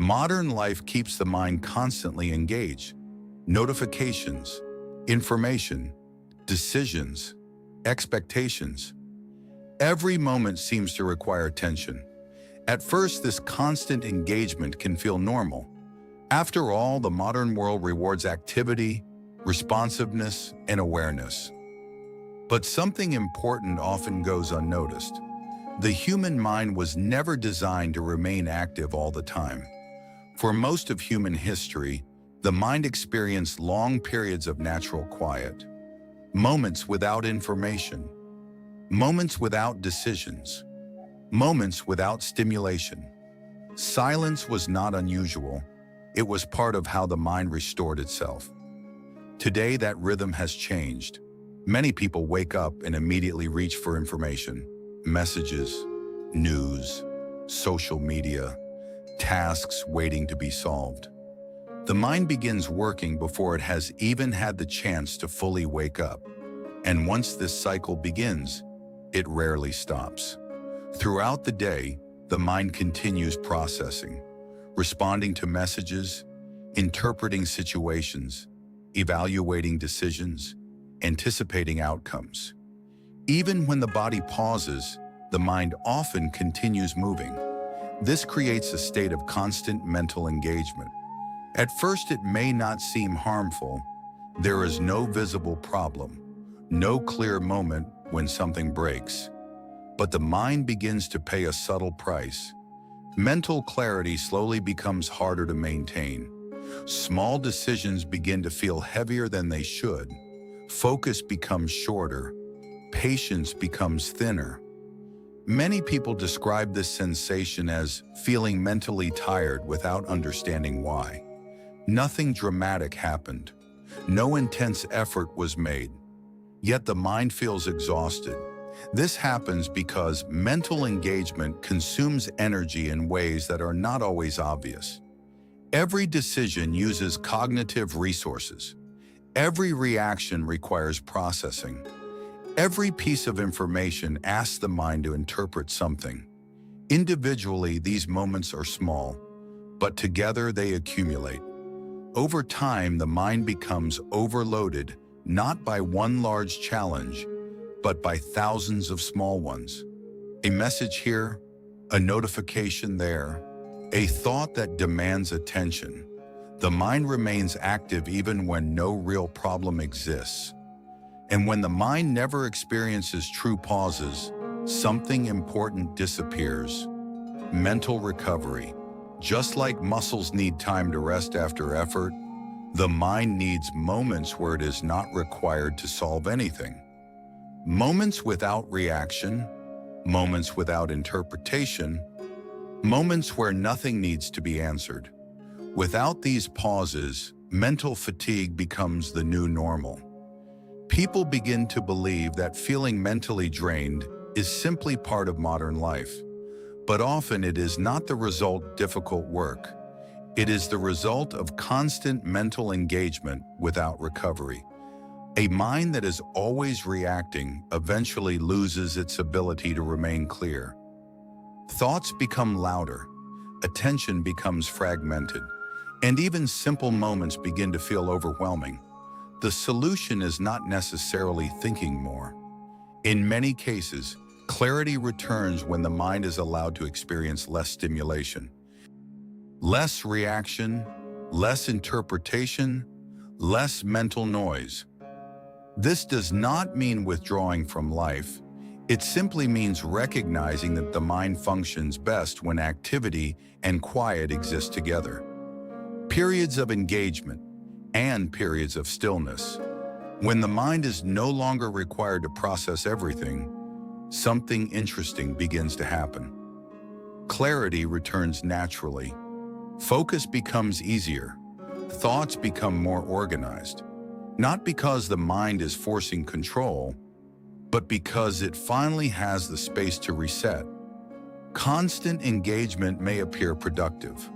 Modern life keeps the mind constantly engaged. Notifications, information, decisions, expectations. Every moment seems to require attention. At first, this constant engagement can feel normal. After all, the modern world rewards activity, responsiveness, and awareness. But something important often goes unnoticed. The human mind was never designed to remain active all the time. For most of human history, the mind experienced long periods of natural quiet, moments without information, moments without decisions, moments without stimulation. Silence was not unusual. It was part of how the mind restored itself. Today, that rhythm has changed. Many people wake up and immediately reach for information, messages, news, social media, tasks waiting to be solved. The mind begins working before it has even had the chance to fully wake up. And once this cycle begins, it rarely stops. Throughout the day, the mind continues processing, responding to messages, interpreting situations, evaluating decisions, anticipating outcomes. Even when the body pauses, the mind often continues moving. This creates a state of constant mental engagement. At first, it may not seem harmful. There is no visible problem, no clear moment when something breaks. But the mind begins to pay a subtle price. Mental clarity slowly becomes harder to maintain. Small decisions begin to feel heavier than they should. Focus becomes shorter. Patience becomes thinner. Many people describe this sensation as feeling mentally tired without understanding why. Nothing dramatic happened. No intense effort was made. Yet the mind feels exhausted. This happens because mental engagement consumes energy in ways that are not always obvious. Every decision uses cognitive resources. Every reaction requires processing. Every piece of information asks the mind to interpret something. Individually, these moments are small, but together they accumulate. Over time, the mind becomes overloaded, not by one large challenge, but by thousands of small ones. A message here, a notification there, a thought that demands attention. The mind remains active even when no real problem exists. And when the mind never experiences true pauses, something important disappears. Mental recovery. Just like muscles need time to rest after effort, the mind needs moments where it is not required to solve anything. Moments without reaction, moments without interpretation, moments where nothing needs to be answered. Without these pauses, mental fatigue becomes the new normal. People begin to believe that feeling mentally drained is simply part of modern life. But often it is not the result of difficult work. It is the result of constant mental engagement without recovery. A mind that is always reacting eventually loses its ability to remain clear. Thoughts become louder, attention becomes fragmented, and even simple moments begin to feel overwhelming. The solution is not necessarily thinking more. In many cases, clarity returns when the mind is allowed to experience less stimulation. Less reaction, less interpretation, less mental noise. This does not mean withdrawing from life. It simply means recognizing that the mind functions best when activity and quiet exist together. Periods of engagement and periods of stillness. When the mind is no longer required to process everything, something interesting begins to happen. Clarity returns naturally. Focus becomes easier. Thoughts become more organized. Not because the mind is forcing control, but because it finally has the space to reset. Constant engagement may appear productive,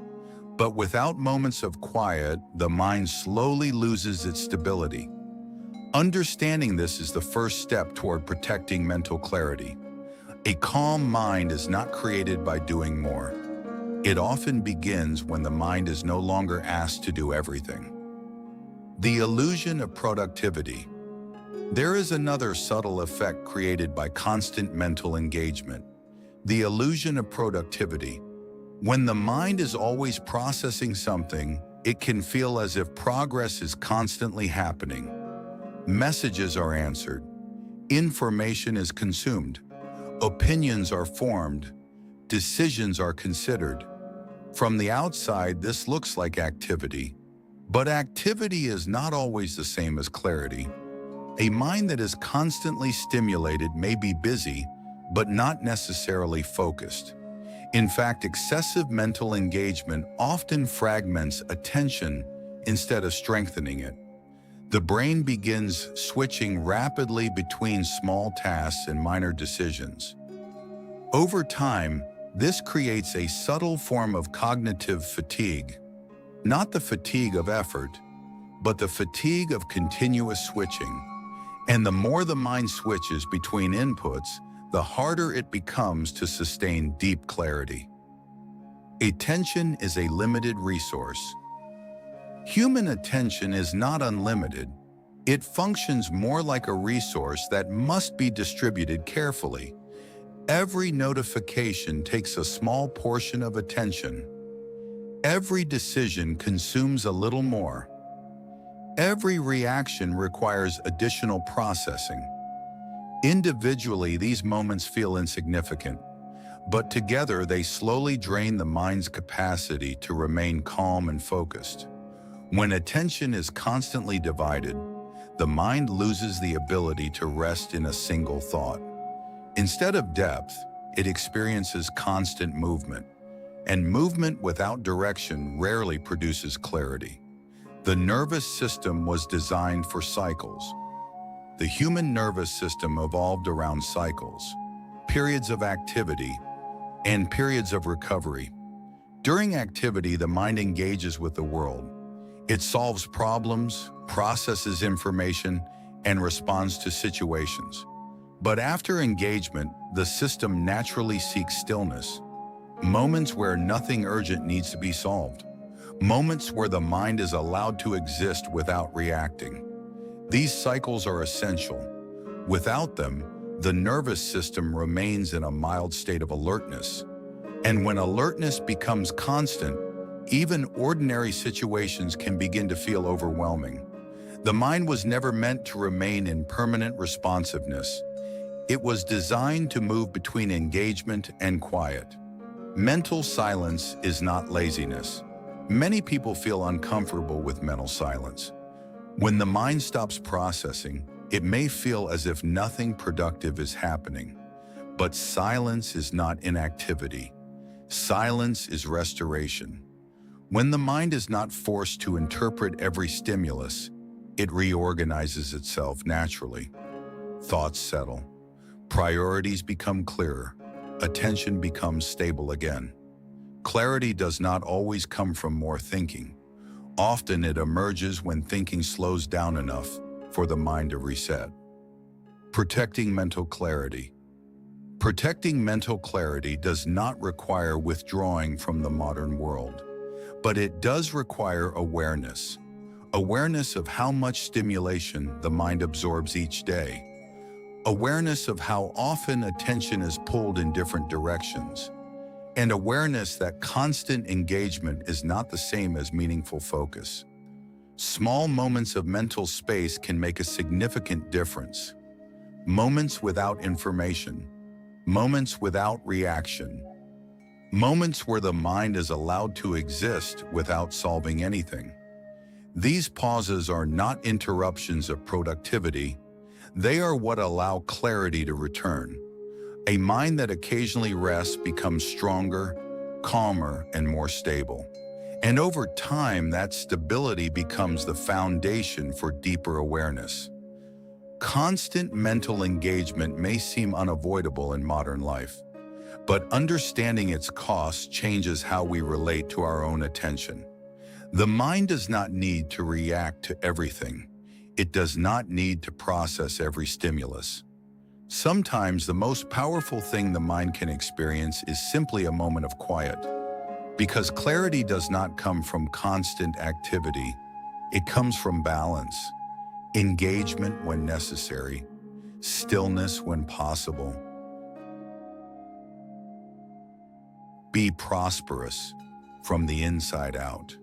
but without moments of quiet, the mind slowly loses its stability. Understanding this is the first step toward protecting mental clarity. A calm mind is not created by doing more. It often begins when the mind is no longer asked to do everything. The illusion of productivity. There is another subtle effect created by constant mental engagement. The illusion of productivity. When the mind is always processing something, it can feel as if progress is constantly happening. Messages are answered. Information is consumed. Opinions are formed. Decisions are considered. From the outside, this looks like activity. But activity is not always the same as clarity. A mind that is constantly stimulated may be busy, but not necessarily focused. In fact, excessive mental engagement often fragments attention instead of strengthening it. The brain begins switching rapidly between small tasks and minor decisions. Over time, this creates a subtle form of cognitive fatigue. Not the fatigue of effort, but the fatigue of continuous switching. And the more the mind switches between inputs, the harder it becomes to sustain deep clarity. Attention is a limited resource. Human attention is not unlimited. It functions more like a resource that must be distributed carefully. Every notification takes a small portion of attention. Every decision consumes a little more. Every reaction requires additional processing. Individually, these moments feel insignificant, but together they slowly drain the mind's capacity to remain calm and focused. When attention is constantly divided, the mind loses the ability to rest in a single thought. Instead of depth, it experiences constant movement, and movement without direction rarely produces clarity. The nervous system was designed for cycles. The human nervous system evolved around cycles, periods of activity, and periods of recovery. During activity, the mind engages with the world. It solves problems, processes information, and responds to situations. But after engagement, the system naturally seeks stillness, moments where nothing urgent needs to be solved, moments where the mind is allowed to exist without reacting. These cycles are essential. Without them, the nervous system remains in a mild state of alertness. And when alertness becomes constant, even ordinary situations can begin to feel overwhelming. The mind was never meant to remain in permanent responsiveness. It was designed to move between engagement and quiet. Mental silence is not laziness. Many people feel uncomfortable with mental silence. When the mind stops processing, it may feel as if nothing productive is happening. But silence is not inactivity. Silence is restoration. When the mind is not forced to interpret every stimulus, it reorganizes itself naturally. Thoughts settle. Priorities become clearer. Attention becomes stable again. Clarity does not always come from more thinking. Often it emerges when thinking slows down enough for the mind to reset. Protecting mental clarity. Protecting mental clarity does not require withdrawing from the modern world, but it does require awareness. Awareness of how much stimulation the mind absorbs each day. Awareness of how often attention is pulled in different directions. And awareness that constant engagement is not the same as meaningful focus. Small moments of mental space can make a significant difference. Moments without information. Moments without reaction. Moments where the mind is allowed to exist without solving anything. These pauses are not interruptions of productivity. They are what allow clarity to return. A mind that occasionally rests becomes stronger, calmer, and more stable. And over time, that stability becomes the foundation for deeper awareness. Constant mental engagement may seem unavoidable in modern life, but understanding its costs changes how we relate to our own attention. The mind does not need to react to everything. It does not need to process every stimulus. Sometimes the most powerful thing the mind can experience is simply a moment of quiet. Because clarity does not come from constant activity. It comes from balance, engagement when necessary, stillness when possible. Be prosperous from the inside out.